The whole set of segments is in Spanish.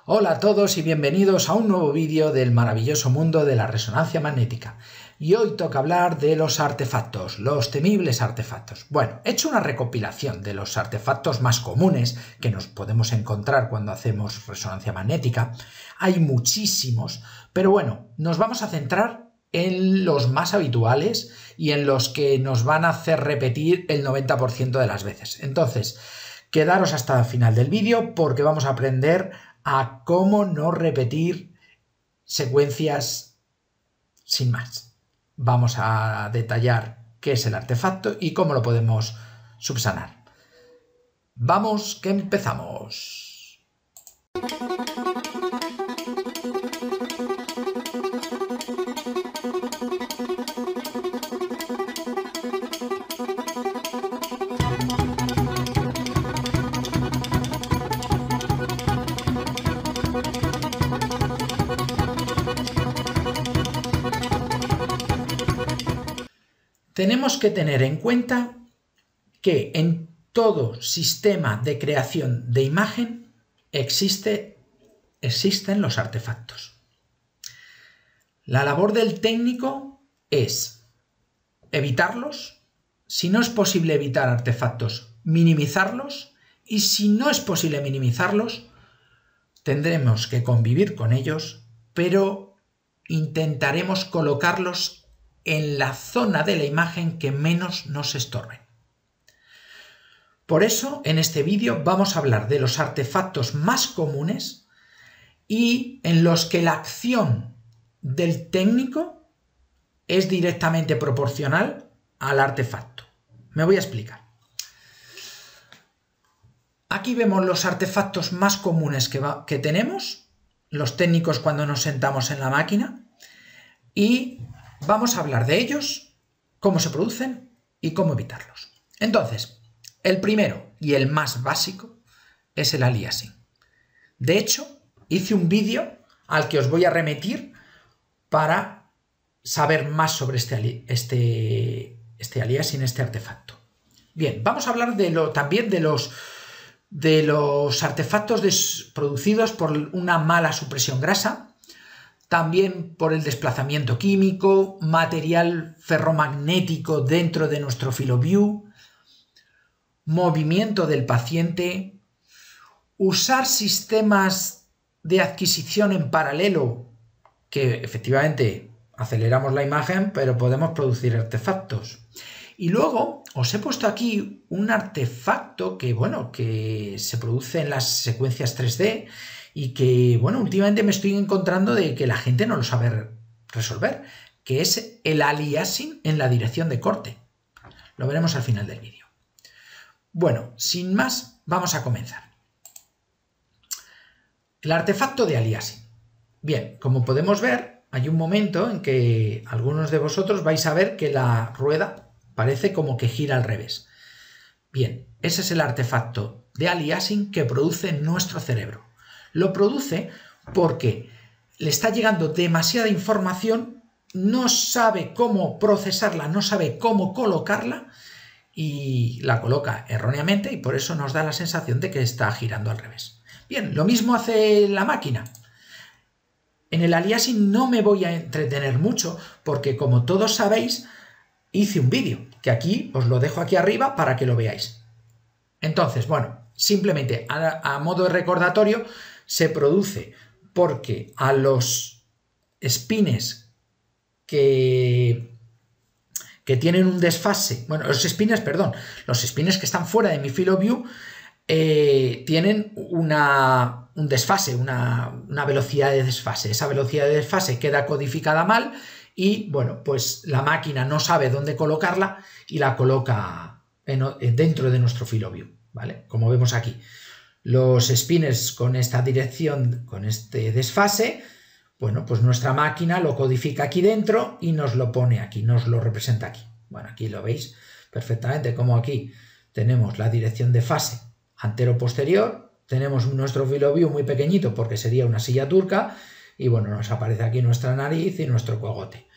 Hola a todos y bienvenidos a un nuevo vídeo del maravilloso mundo de la resonancia magnética. Y hoy toca hablar de los artefactos, los temibles artefactos. Bueno, he hecho una recopilación de los artefactos más comunes que nos podemos encontrar cuando hacemos resonancia magnética. Hay muchísimos, pero bueno, nos vamos a centrar en los más habituales y en los que nos van a hacer repetir el 90% de las veces. Entonces, quedaros hasta el final del vídeo porque vamos a aprender a cómo no repetir secuencias sin más. Vamos a detallar qué es el artefacto y cómo lo podemos subsanar. Vamos, que empezamos. Tenemos que tener en cuenta que en todo sistema de creación de imagen existen los artefactos. La labor del técnico es evitarlos, si no es posible evitar artefactos, minimizarlos, y si no es posible minimizarlos, tendremos que convivir con ellos, pero intentaremos colocarlos en la zona de la imagen que menos nos estorben. Por eso, en este vídeo vamos a hablar de los artefactos más comunes y en los que la acción del técnico es directamente proporcional al artefacto. Me voy a explicar. Aquí vemos los artefactos más comunes que tenemos, los técnicos cuando nos sentamos en la máquina, y vamos a hablar de ellos, cómo se producen y cómo evitarlos. Entonces, el primero y el más básico es el aliasing. De hecho, hice un vídeo al que os voy a remitir para saber más sobre este aliasing, este artefacto. Bien, vamos a hablar también de los artefactos producidos por una mala supresión grasa, también por el desplazamiento químico, material ferromagnético dentro de nuestro filoview, movimiento del paciente, usar sistemas de adquisición en paralelo, que efectivamente aceleramos la imagen, pero podemos producir artefactos. Y luego os he puesto aquí un artefacto que se produce en las secuencias 3D y que, últimamente me estoy encontrando de que la gente no lo sabe resolver, que es el aliasing en la dirección de corte. Lo veremos al final del vídeo. Bueno, sin más, vamos a comenzar. El artefacto de aliasing. Bien, como podemos ver, hay un momento en que algunos de vosotros vais a ver que la rueda parece como que gira al revés. Bien, ese es el artefacto de aliasing que produce nuestro cerebro. Lo produce porque le está llegando demasiada información, no sabe cómo procesarla, no sabe cómo colocarla y la coloca erróneamente y por eso nos da la sensación de que está girando al revés. Bien, lo mismo hace la máquina. En el aliasing no me voy a entretener mucho porque, como todos sabéis, hice un vídeo que aquí os lo dejo aquí arriba para que lo veáis. Entonces, simplemente a modo de recordatorio, se produce porque a los spines que tienen un desfase, los spines que están fuera de mi filoview tienen un desfase, una velocidad de desfase. Esa velocidad de desfase queda codificada mal y, pues la máquina no sabe dónde colocarla y la coloca dentro de nuestro filoview, ¿vale? Como vemos aquí. Los spiners con esta dirección, con este desfase, pues nuestra máquina lo codifica aquí dentro y nos lo pone aquí, nos lo representa aquí. Aquí lo veis perfectamente como aquí tenemos la dirección de fase antero-posterior, tenemos nuestro filoview muy pequeñito porque sería una silla turca y nos aparece aquí nuestra nariz y nuestro cogote.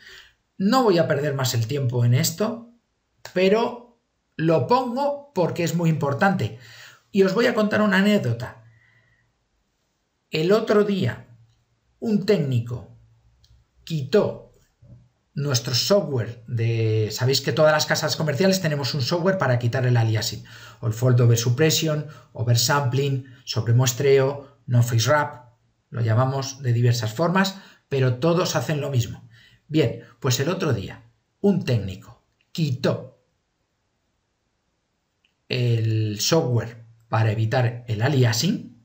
No voy a perder más el tiempo en esto, pero lo pongo porque es muy importante. Y os voy a contar una anécdota. el otro día un técnico quitó nuestro software de... Sabéis que todas las casas comerciales tenemos un software para quitar el aliasing, o el fold over suppression, oversampling, sobremuestreo, no face wrap, lo llamamos de diversas formas, pero todos hacen lo mismo. Bien, pues el otro día un técnico quitó el software para evitar el aliasing,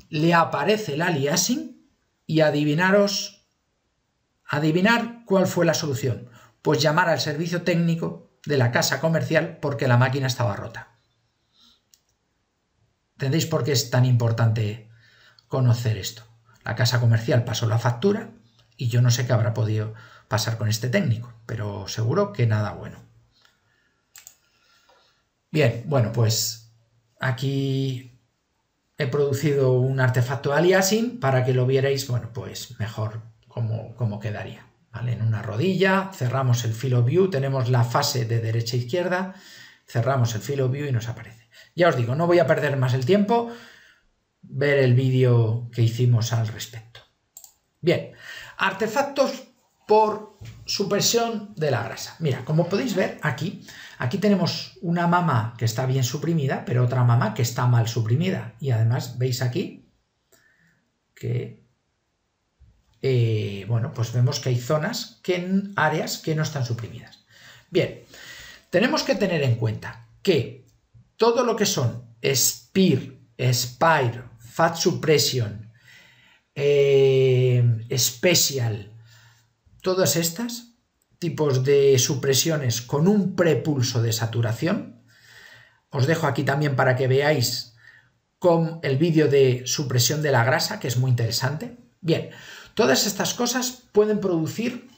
le aparece el aliasing y adivinar cuál fue la solución. Pues llamar al servicio técnico de la casa comercial porque la máquina estaba rota. ¿Entendéis por qué es tan importante conocer esto? La casa comercial pasó la factura y yo no sé qué habrá podido pasar con este técnico, pero seguro que nada bueno. Bien, bueno, pues aquí he producido un artefacto aliasing para que lo vierais, bueno, pues mejor cómo quedaría. ¿Vale? En una rodilla, cerramos el Field of View, tenemos la fase de derecha a izquierda, cerramos el Field of View y nos aparece. Ya os digo, no voy a perder más el tiempo, ver el vídeo que hicimos al respecto. Bien, artefactos por supresión de la grasa. Mira, como podéis ver aquí tenemos una mama que está bien suprimida, pero otra mama que está mal suprimida. Y además veis aquí que, bueno, pues vemos que hay zonas, áreas que no están suprimidas. Bien, tenemos que tener en cuenta que todo lo que son Spear, Spire, Fat Suppression, Special, todas estas tipos de supresiones con un prepulso de saturación, os dejo aquí también para que veáis con el vídeo de supresión de la grasa, que es muy interesante. Bien, todas estas cosas pueden producir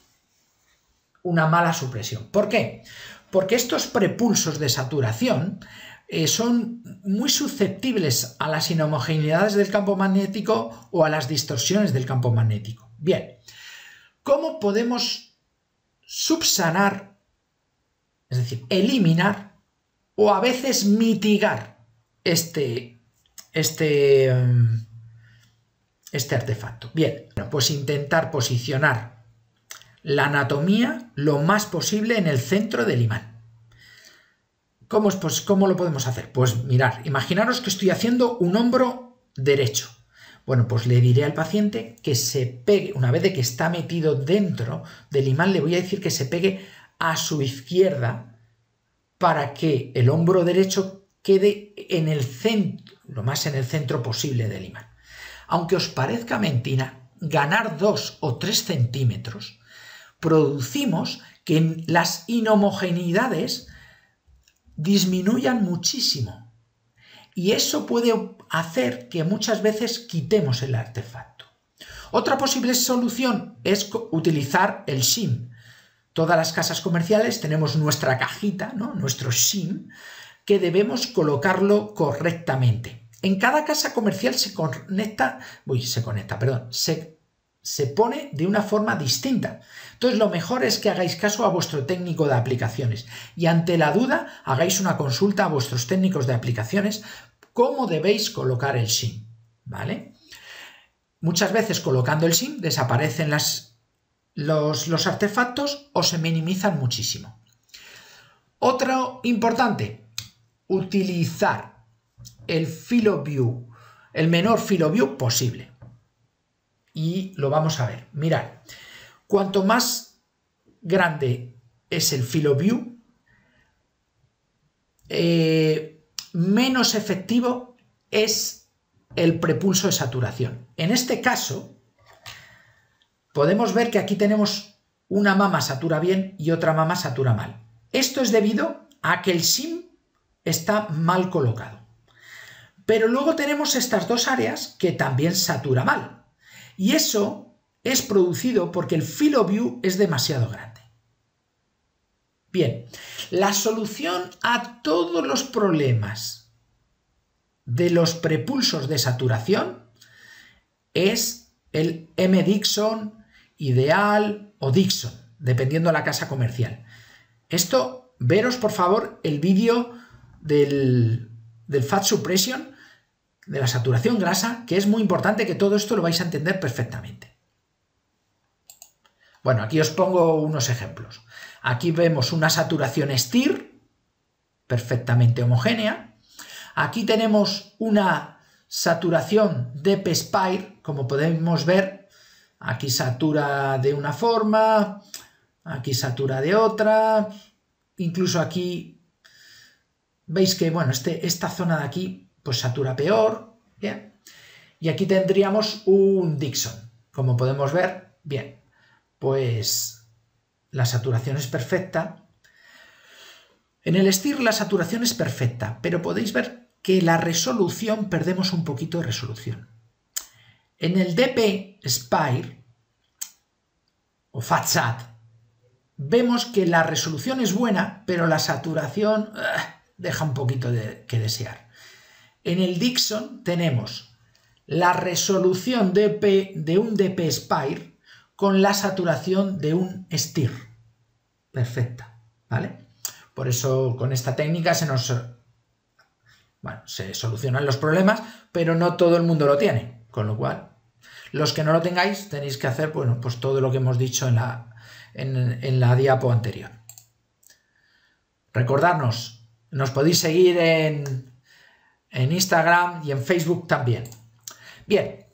una mala supresión. ¿Por qué? Porque estos prepulsos de saturación son muy susceptibles a las inhomogeneidades del campo magnético o a las distorsiones del campo magnético. Bien, ¿cómo podemos subsanar, es decir, eliminar o a veces mitigar este artefacto? Bien, pues intentar posicionar la anatomía lo más posible en el centro del imán. ¿Cómo lo podemos hacer? Pues mirad, imaginaros que estoy haciendo un hombro derecho. Bueno, pues le diré al paciente que se pegue, una vez de que está metido dentro del imán, le voy a decir que se pegue a su izquierda para que el hombro derecho quede en el centro, lo más en el centro posible del imán. Aunque os parezca mentira, ganar 2 o 3 centímetros producimos que las inhomogeneidades disminuyan muchísimo. Y eso puede hacer que muchas veces quitemos el artefacto. Otra posible solución es utilizar el shim. Todas las casas comerciales tenemos nuestra cajita, ¿no? Nuestro shim, que debemos colocarlo correctamente. En cada casa comercial se pone de una forma distinta. Entonces lo mejor es que hagáis caso a vuestro técnico de aplicaciones y ante la duda hagáis una consulta a vuestros técnicos de aplicaciones cómo debéis colocar el shim, ¿vale? Muchas veces colocando el shim desaparecen los artefactos o se minimizan muchísimo. Otro importante, utilizar el Field of View, el menor Field of View posible. Y lo vamos a ver. Mirad, cuanto más grande es el Field of View, menos efectivo es el prepulso de saturación. En este caso, podemos ver que aquí tenemos una mama satura bien y otra mama satura mal. Esto es debido a que el shim está mal colocado. Pero luego tenemos estas dos áreas que también satura mal. Y eso es producido porque el Field of View es demasiado grande. Bien, la solución a todos los problemas de los prepulsos de saturación es el M-Dixon, Ideal o Dixon, dependiendo de la casa comercial. Esto, veros por favor el vídeo del Fat Suppression, de la saturación grasa, que es muy importante que todo esto lo vais a entender perfectamente. Bueno, aquí os pongo unos ejemplos. Aquí vemos una saturación STIR, perfectamente homogénea. Aquí tenemos una saturación DP-Spire, como podemos ver. Aquí satura de una forma, aquí satura de otra, incluso aquí veis que, bueno, esta zona de aquí pues satura peor, ¿bien? Y aquí tendríamos un Dixon, como podemos ver, bien, pues la saturación es perfecta. En el STIR la saturación es perfecta, pero podéis ver que la resolución, perdemos un poquito de resolución. En el DP-Spire o FAT-SAT vemos que la resolución es buena, pero la saturación deja un poquito que desear. En el Dixon tenemos la resolución de un DP-Spire con la saturación de un STIR. Perfecta, ¿vale? Por eso con esta técnica se solucionan los problemas, pero no todo el mundo lo tiene, con lo cual los que no lo tengáis tenéis que hacer, bueno, pues todo lo que hemos dicho en la diapo anterior. Recordarnos, nos podéis seguir en Instagram y en Facebook también. Bien,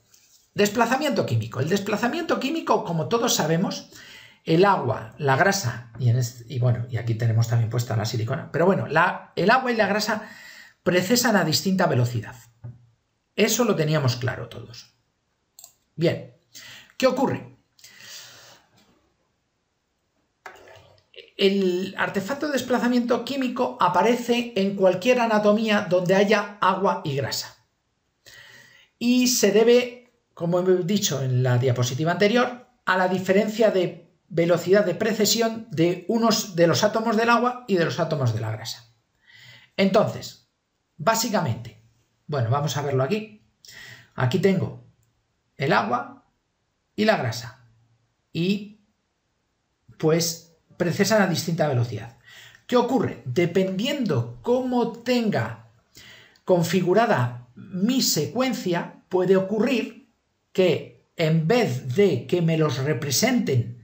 desplazamiento químico. El desplazamiento químico, como todos sabemos, el agua, la grasa, y aquí tenemos también puesta la silicona, pero bueno, el agua y la grasa procesan a distinta velocidad. Eso lo teníamos claro todos. Bien, ¿qué ocurre? El artefacto de desplazamiento químico aparece en cualquier anatomía donde haya agua y grasa. Y se debe, como he dicho en la diapositiva anterior, a la diferencia de velocidad de precesión de unos de los átomos del agua y de los átomos de la grasa. Entonces, básicamente, bueno, vamos a verlo aquí. Aquí tengo el agua y la grasa y pues procesan a distinta velocidad. ¿Qué ocurre? Dependiendo cómo tenga configurada mi secuencia, puede ocurrir que en vez de que me los representen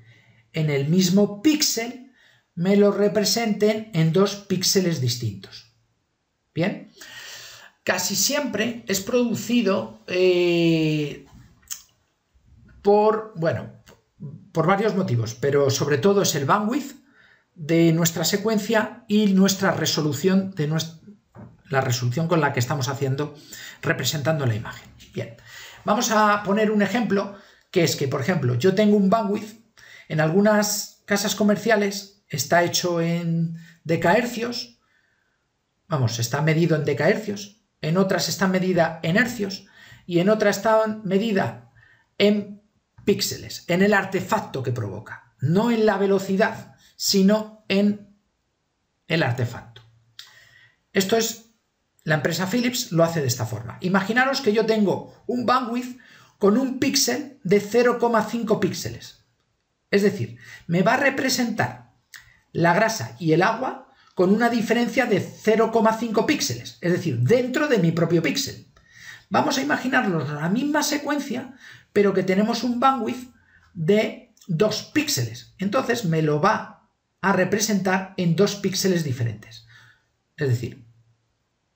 en el mismo píxel, me los representen en dos píxeles distintos. ¿Bien? Casi siempre es producido por varios motivos, pero sobre todo es el bandwidth de nuestra secuencia y nuestra resolución, la resolución con la que estamos representando la imagen. Bien, vamos a poner un ejemplo, que es que, por ejemplo, yo tengo un bandwidth, en algunas casas comerciales está hecho en decahercios, está medido en decahercios, en otras está medida en hercios y en otras está medida en píxeles, en el artefacto que provoca, no en la velocidad, sino en el artefacto. Esto es, la empresa Philips lo hace de esta forma. Imaginaros que yo tengo un bandwidth con un píxel de 0,5 píxeles. Es decir, me va a representar la grasa y el agua con una diferencia de 0,5 píxeles, es decir, dentro de mi propio píxel. Vamos a imaginarnos la misma secuencia, pero que tenemos un bandwidth de 2 píxeles. Entonces me lo va a representar en 2 píxeles diferentes. Es decir,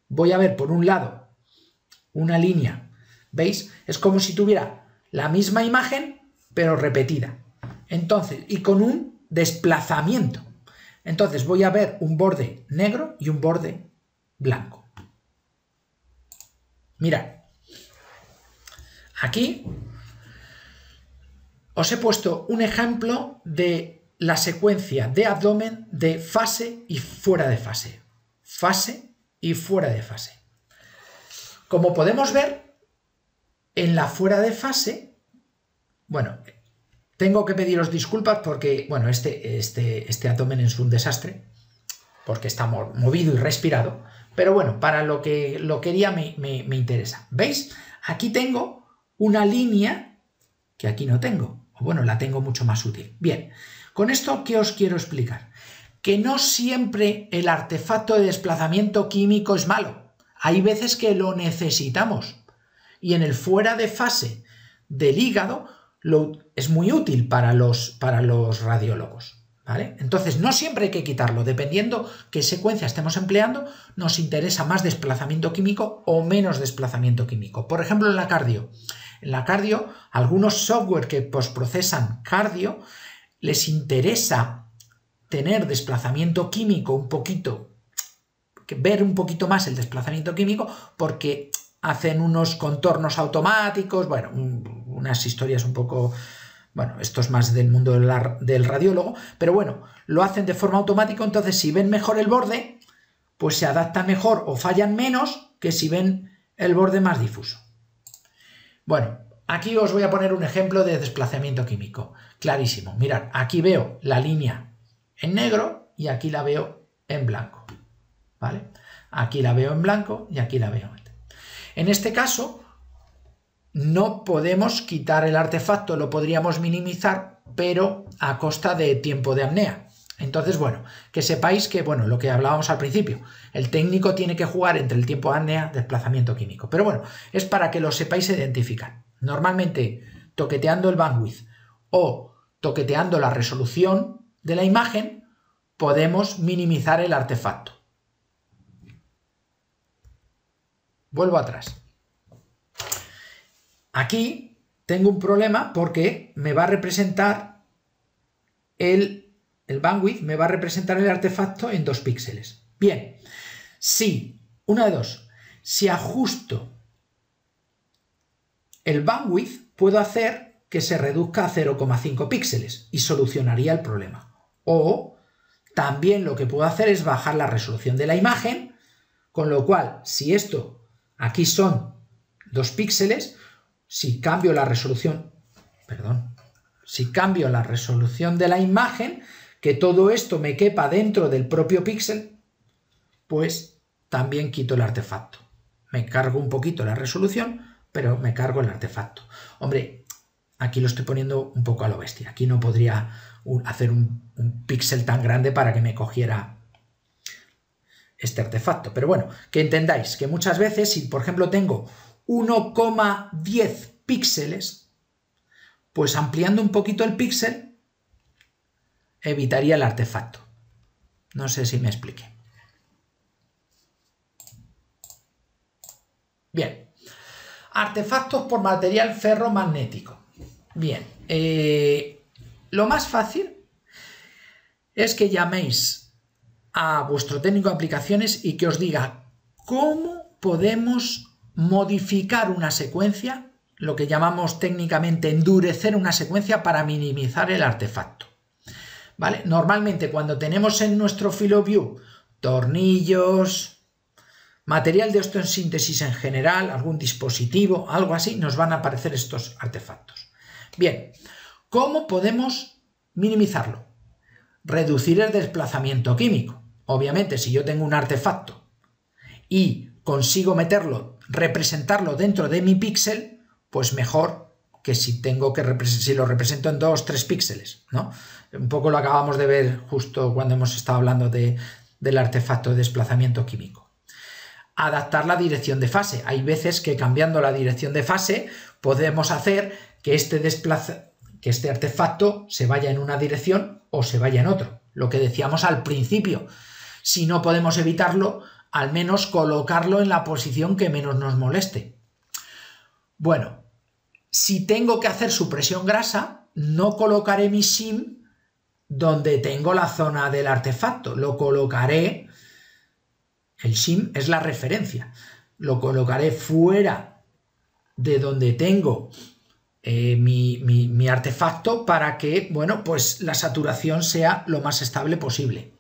voy a ver por un lado una línea, ¿veis? Es como si tuviera la misma imagen, pero repetida. Entonces, y con un desplazamiento. Entonces voy a ver un borde negro y un borde blanco. Mirad, aquí os he puesto un ejemplo de la secuencia de abdomen de fase y fuera de fase. Fase y fuera de fase. Como podemos ver, en la fuera de fase, tengo que pediros disculpas porque, este abdomen es un desastre, porque está movido y respirado, pero bueno, para lo que lo quería me interesa. ¿Veis? Aquí tengo una línea que aquí no tengo. La tengo mucho más útil. Bien, con esto, ¿qué os quiero explicar? Que no siempre el artefacto de desplazamiento químico es malo. Hay veces que lo necesitamos. y en el fuera de fase del hígado es muy útil para los radiólogos, ¿vale? Entonces, no siempre hay que quitarlo. Dependiendo qué secuencia estemos empleando, nos interesa más desplazamiento químico o menos desplazamiento químico. Por ejemplo, en la cardio. En la cardio, algunos software que posprocesan cardio les interesa tener desplazamiento químico un poquito, ver un poquito más el desplazamiento químico, porque hacen unos contornos automáticos, bueno, unas historias un poco, bueno, esto es más del mundo del radiólogo, pero bueno, lo hacen de forma automática, entonces si ven mejor el borde, pues se adaptan mejor o fallan menos que si ven el borde más difuso. Bueno, aquí os voy a poner un ejemplo de desplazamiento químico, clarísimo. Mirad, aquí veo la línea en negro y aquí la veo en blanco, ¿vale? Aquí la veo en blanco y aquí la veo en... En este caso, no podemos quitar el artefacto, lo podríamos minimizar, pero a costa de tiempo de apnea. Entonces, bueno, que sepáis que, bueno, lo que hablábamos al principio, el técnico tiene que jugar entre el tiempo de apnea y desplazamiento químico. Pero bueno, es para que lo sepáis identificar. Normalmente, toqueteando el bandwidth o toqueteando la resolución de la imagen, podemos minimizar el artefacto. Vuelvo atrás. Aquí tengo un problema porque me va a representar el bandwidth, me va a representar el artefacto en 2 píxeles. Bien, si, una de dos, si ajusto el bandwidth, puedo hacer que se reduzca a 0,5 píxeles y solucionaría el problema. O también lo que puedo hacer es bajar la resolución de la imagen, con lo cual, si esto aquí son 2 píxeles, si cambio la resolución, si cambio la resolución de la imagen, que todo esto me quepa dentro del propio píxel, pues también quito el artefacto. Me cargo un poquito la resolución, pero me cargo el artefacto. Hombre, aquí lo estoy poniendo un poco a lo bestia. Aquí no podría hacer un píxel tan grande para que me cogiera este artefacto. Pero bueno, que entendáis que muchas veces, si por ejemplo tengo 1,10 píxeles, pues ampliando un poquito el píxel evitaría el artefacto. No sé si me expliqué. Bien. Artefactos por material ferromagnético. Bien. Lo más fácil es que llaméis a vuestro técnico de aplicaciones y que os diga cómo podemos modificar una secuencia, lo que llamamos técnicamente endurecer una secuencia para minimizar el artefacto. ¿Vale? Normalmente cuando tenemos en nuestro FiloView tornillos, material de osteosíntesis en general, algún dispositivo, algo así, nos van a aparecer estos artefactos. Bien, ¿cómo podemos minimizarlo? Reducir el desplazamiento químico. Obviamente, si yo tengo un artefacto y consigo meterlo, representarlo dentro de mi píxel, pues mejor que si tengo que si lo represento en 2-3 píxeles, ¿no? Un poco lo acabamos de ver justo cuando hemos estado hablando del artefacto de desplazamiento químico. Adaptar la dirección de fase. Hay veces que cambiando la dirección de fase podemos hacer que este artefacto se vaya en una dirección o se vaya en otro. Lo que decíamos al principio. Si no podemos evitarlo, al menos colocarlo en la posición que menos nos moleste. Bueno, si tengo que hacer supresión grasa, no colocaré mi shim donde tengo la zona del artefacto. Lo colocaré, el shim es la referencia, lo colocaré fuera de donde tengo mi artefacto para que, bueno, pues la saturación sea lo más estable posible.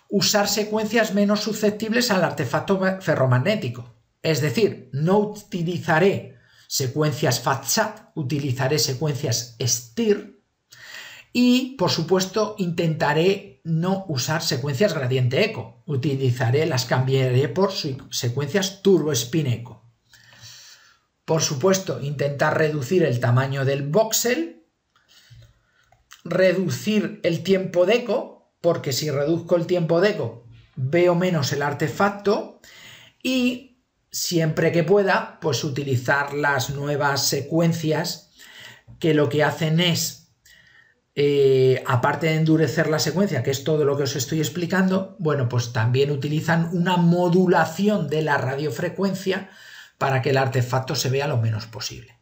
Usar secuencias menos susceptibles al artefacto ferromagnético. Es decir, no utilizaré secuencias FAT-SAT, utilizaré secuencias STIR y, por supuesto, intentaré no usar secuencias gradiente eco. Las cambiaré por secuencias turbo spin eco. Por supuesto, intentar reducir el tamaño del voxel, reducir el tiempo de eco, porque si reduzco el tiempo de eco veo menos el artefacto, y siempre que pueda, pues utilizar las nuevas secuencias que lo que hacen es, aparte de endurecer la secuencia, que es todo lo que os estoy explicando, bueno, pues también utilizan una modulación de la radiofrecuencia para que el artefacto se vea lo menos posible.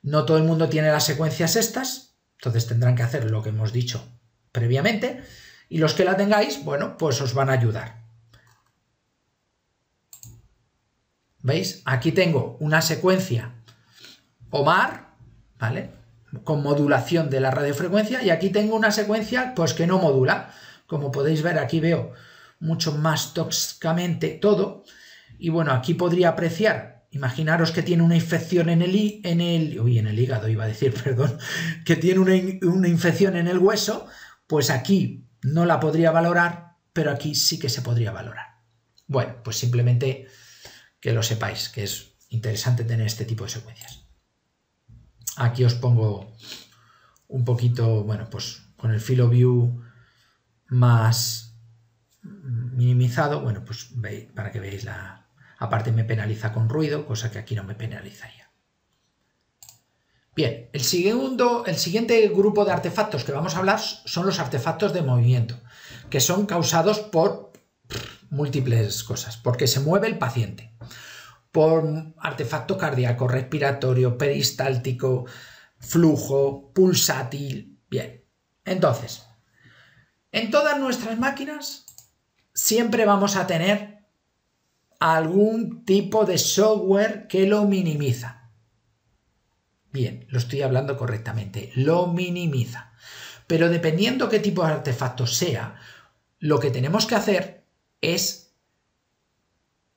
No todo el mundo tiene las secuencias estas, entonces tendrán que hacer lo que hemos dicho previamente, y los que la tengáis, bueno, pues os van a ayudar. ¿Veis? Aquí tengo una secuencia Omar, ¿vale? Con modulación de la radiofrecuencia, y aquí tengo una secuencia pues que no modula. Como podéis ver, aquí veo mucho más tóxicamente todo, y bueno, aquí podría apreciar, imaginaros que tiene una infección en el hígado, iba a decir, perdón, que tiene una infección en el hueso, pues aquí no la podría valorar, pero aquí sí que se podría valorar. Bueno, pues simplemente que lo sepáis, que es interesante tener este tipo de secuencias. Aquí os pongo un poquito, bueno, pues con el Field of View más minimizado, bueno, pues veis, para que veáis la... Aparte me penaliza con ruido, cosa que aquí no me penalizaría. Bien, el siguiente grupo de artefactos que vamos a hablar son los artefactos de movimiento, que son causados por múltiples cosas, porque se mueve el paciente, por artefacto cardíaco, respiratorio, peristáltico, flujo, pulsátil. Bien, entonces, en todas nuestras máquinas siempre vamos a tener algún tipo de software que lo minimiza. Bien, lo estoy hablando correctamente, lo minimiza. Pero dependiendo qué tipo de artefacto sea, lo que tenemos que hacer es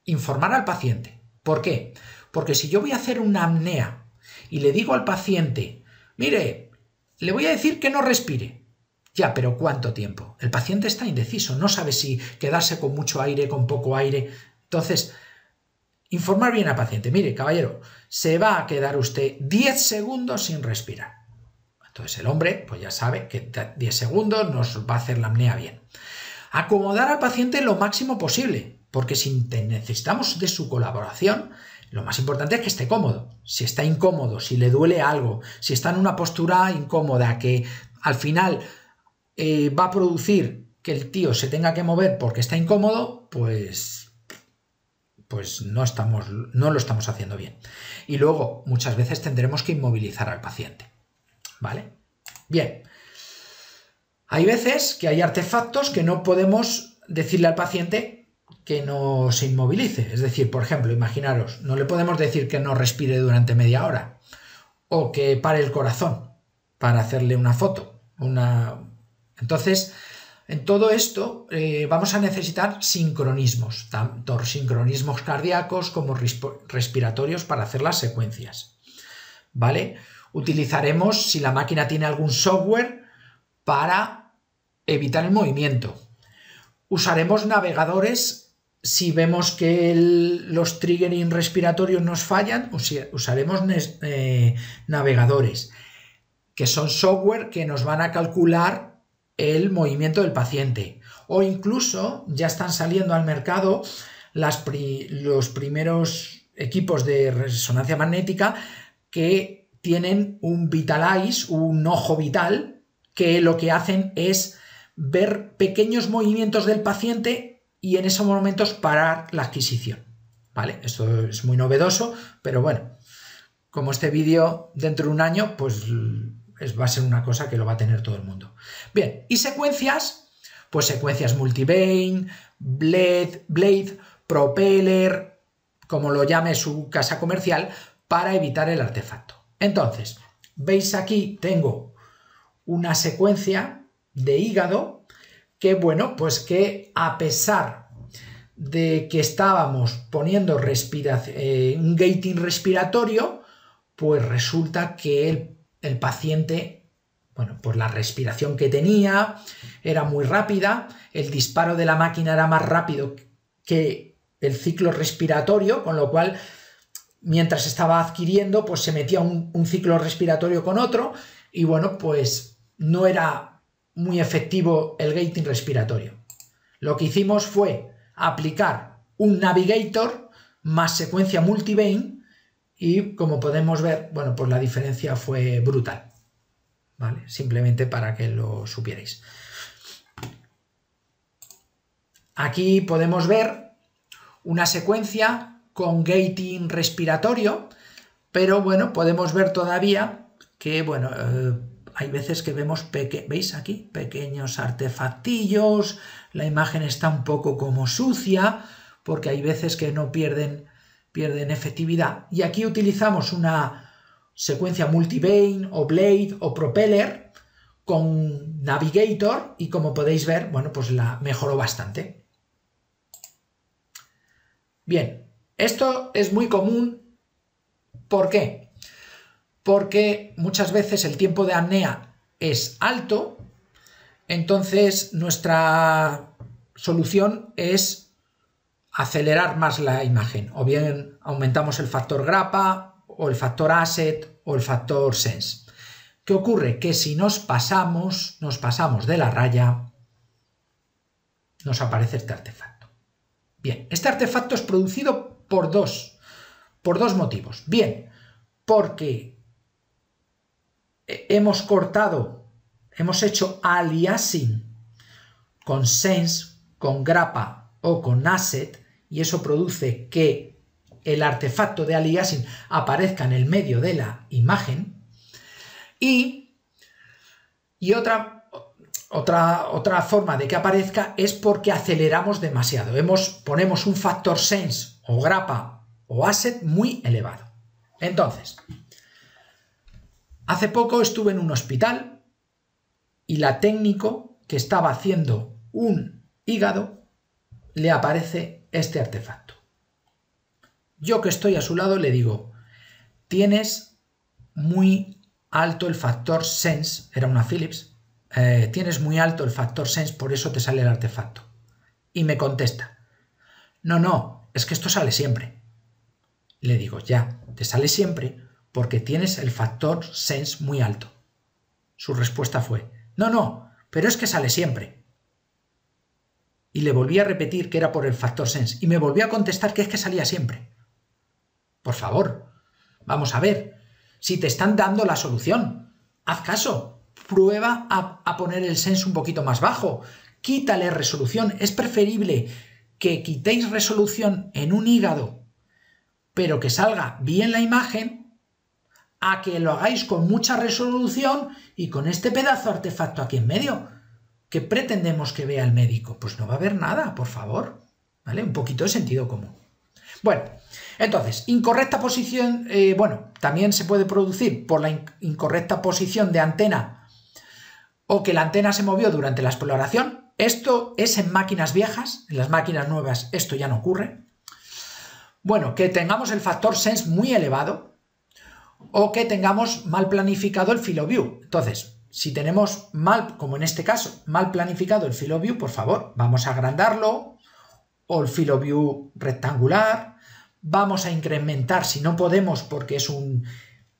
informar al paciente. ¿Por qué? Porque si yo voy a hacer una apnea y le digo al paciente, mire, le voy a decir que no respire. Ya, pero ¿cuánto tiempo? El paciente está indeciso, no sabe si quedarse con mucho aire, con poco aire. Entonces, informar bien al paciente. Mire, caballero, se va a quedar usted 10 segundos sin respirar. Entonces el hombre, pues ya sabe que 10 segundos nos va a hacer la apnea bien. Acomodar al paciente lo máximo posible, porque si necesitamos de su colaboración, lo más importante es que esté cómodo. Si está incómodo, si le duele algo, si está en una postura incómoda que al final va a producir que el tío se tenga que mover porque está incómodo, pues no lo estamos haciendo bien. Y luego, muchas veces tendremos que inmovilizar al paciente. ¿Vale? Bien. Hay veces que hay artefactos que no podemos decirle al paciente que no se inmovilice. Es decir, por ejemplo, imaginaros, no le podemos decir que no respire durante media hora o que pare el corazón para hacerle una foto. Entonces, en todo esto vamos a necesitar sincronismos, tanto sincronismos cardíacos como respiratorios para hacer las secuencias. ¿Vale? Utilizaremos, si la máquina tiene algún software, para evitar el movimiento. Usaremos navegadores si vemos que los triggering respiratorios nos fallan. Usaremos navegadores, que son software que nos van a calcular el movimiento del paciente. O incluso ya están saliendo al mercado los primeros equipos de resonancia magnética que tienen un Vitalize, un ojo vital, que lo que hacen es ver pequeños movimientos del paciente y en esos momentos parar la adquisición. ¿Vale? Esto es muy novedoso, pero bueno, como este vídeo dentro de un año, pues va a ser una cosa que lo va a tener todo el mundo. Bien, y secuencias, pues secuencias multivane, blade, propeller, como lo llame su casa comercial, para evitar el artefacto. Entonces, veis aquí tengo una secuencia de hígado que, bueno, pues que a pesar de que estábamos poniendo un gating respiratorio, pues resulta que el paciente, bueno, pues la respiración que tenía era muy rápida, el disparo de la máquina era más rápido que el ciclo respiratorio, con lo cual mientras estaba adquiriendo, pues se metía un ciclo respiratorio con otro y bueno, pues no era muy efectivo el gating respiratorio. Lo que hicimos fue aplicar un navigator, más secuencia multivane y como podemos ver, bueno, pues la diferencia fue brutal, ¿vale? Simplemente para que lo supierais. Aquí podemos ver una secuencia con gating respiratorio, pero bueno, podemos ver todavía que, bueno, hay veces que vemos, ¿veis aquí? Pequeños artefactillos, la imagen está un poco como sucia, porque hay veces que no pierden efectividad. Y aquí utilizamos una secuencia multivane o blade o propeller con navigator y como podéis ver, bueno, pues la mejoró bastante. Bien, esto es muy común. ¿Por qué? Porque muchas veces el tiempo de apnea es alto, entonces nuestra solución es acelerar más la imagen, o bien aumentamos el factor grapa, o el factor asset, o el factor sense. ¿Qué ocurre? Que si nos pasamos de la raya, nos aparece este artefacto. Bien, este artefacto es producido por dos motivos. Bien, porque hemos hecho aliasing con sense, con grapa o con asset, y eso produce que el artefacto de aliasing aparezca en el medio de la imagen. Y otra forma de que aparezca es porque aceleramos demasiado. Ponemos un factor sense o grapa o asset muy elevado. Entonces, hace poco estuve en un hospital y la técnico que estaba haciendo un hígado le aparece este artefacto. Yo que estoy a su lado le digo, tienes muy alto el factor sense, era una Philips, tienes muy alto el factor sense, por eso te sale el artefacto. Y me contesta, no, es que esto sale siempre. Le digo, ya, te sale siempre porque tienes el factor sense muy alto. Su respuesta fue, no, pero es que sale siempre. Y le volví a repetir que era por el factor sense y me volvió a contestar que es que salía siempre. Por favor, vamos a ver, si te están dando la solución, haz caso, prueba a poner el sense un poquito más bajo, quítale resolución. Es preferible que quitéis resolución en un hígado, pero que salga bien la imagen, a que lo hagáis con mucha resolución y con este pedazo de artefacto aquí en medio. ¿Qué pretendemos que vea el médico? Pues no va a ver nada, por favor. ¿Vale? Un poquito de sentido común. Bueno, entonces, incorrecta posición, también se puede producir por la incorrecta posición de antena o que la antena se movió durante la exploración. Esto es en máquinas viejas, en las máquinas nuevas esto ya no ocurre. Bueno, que tengamos el factor sense muy elevado o que tengamos mal planificado el field of view. Entonces, si tenemos mal, como en este caso, mal planificado el field of view, por favor, vamos a agrandarlo, o el field of view rectangular, vamos a incrementar, si no podemos porque es un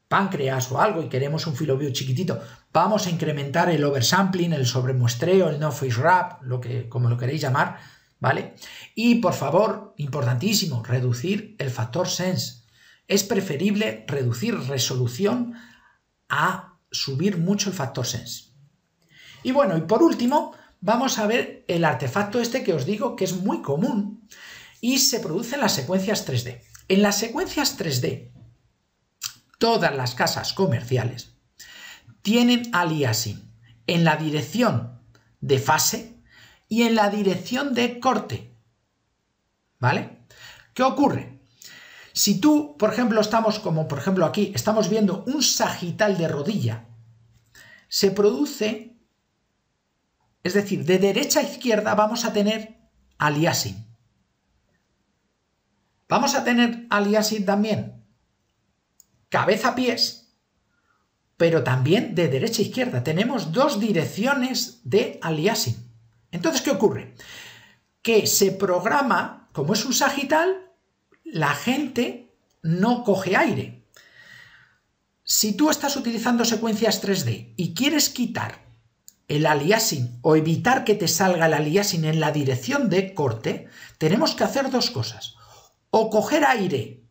páncreas o algo y queremos un field of view chiquitito, vamos a incrementar el oversampling, el sobremuestreo, el no face wrap, como lo queréis llamar, ¿vale? Y por favor, importantísimo, reducir el factor sense. Es preferible reducir resolución a subir mucho el factor sense. Y bueno, y por último, vamos a ver el artefacto este que os digo que es muy común y se produce en las secuencias 3D. En las secuencias 3D, todas las casas comerciales tienen aliasing en la dirección de fase y en la dirección de corte. ¿Vale? ¿Qué ocurre? Si tú, por ejemplo, aquí, estamos viendo un sagital de rodilla, se produce, es decir, de derecha a izquierda vamos a tener aliasing. Vamos a tener aliasing también cabeza a pies, pero también de derecha a izquierda. Tenemos dos direcciones de aliasing. Entonces, ¿qué ocurre? Que se programa, como es un sagital, la gente no coge aire. Si tú estás utilizando secuencias 3D y quieres quitar el aliasing o evitar que te salga el aliasing en la dirección de corte, tenemos que hacer dos cosas. o coger aire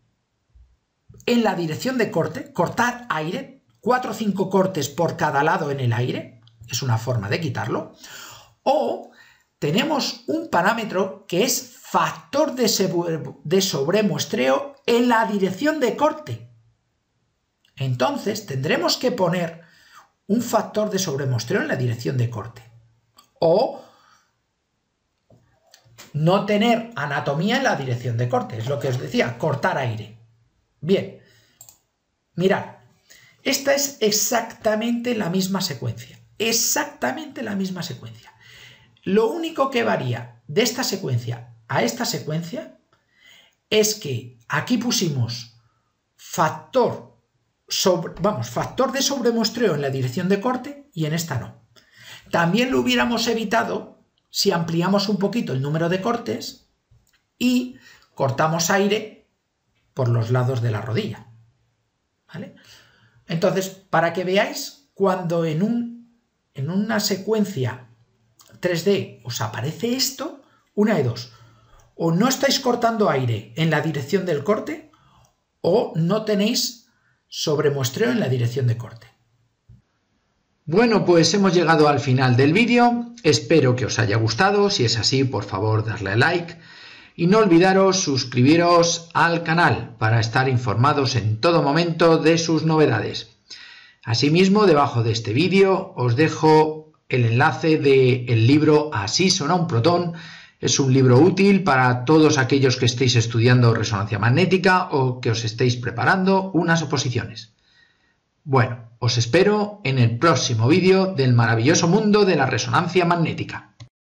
en la dirección de corte, cortar aire, 4 o 5 cortes por cada lado en el aire, es una forma de quitarlo, o tenemos un parámetro que es factor de sobremuestreo en la dirección de corte. Entonces tendremos que poner un factor de sobremuestreo en la dirección de corte. O no tener anatomía en la dirección de corte, es lo que os decía, cortar aire. Bien, mirad, esta es exactamente la misma secuencia, exactamente la misma secuencia. Lo único que varía de esta secuencia a esta secuencia es que aquí pusimos factor de sobremuestreo en la dirección de corte y en esta no. También lo hubiéramos evitado si ampliamos un poquito el número de cortes y cortamos aire por los lados de la rodilla, ¿vale? Entonces, para que veáis, cuando en una secuencia 3D os aparece esto, una de dos: o no estáis cortando aire en la dirección del corte o no tenéis sobremuestreo en la dirección de corte. Bueno, pues hemos llegado al final del vídeo, espero que os haya gustado. Si es así, por favor darle a like y no olvidaros suscribiros al canal para estar informados en todo momento de sus novedades. Asimismo, debajo de este vídeo os dejo el enlace del libro Así suena un protón. Es un libro útil para todos aquellos que estéis estudiando resonancia magnética o que os estéis preparando unas oposiciones. Bueno, os espero en el próximo vídeo del maravilloso mundo de la resonancia magnética.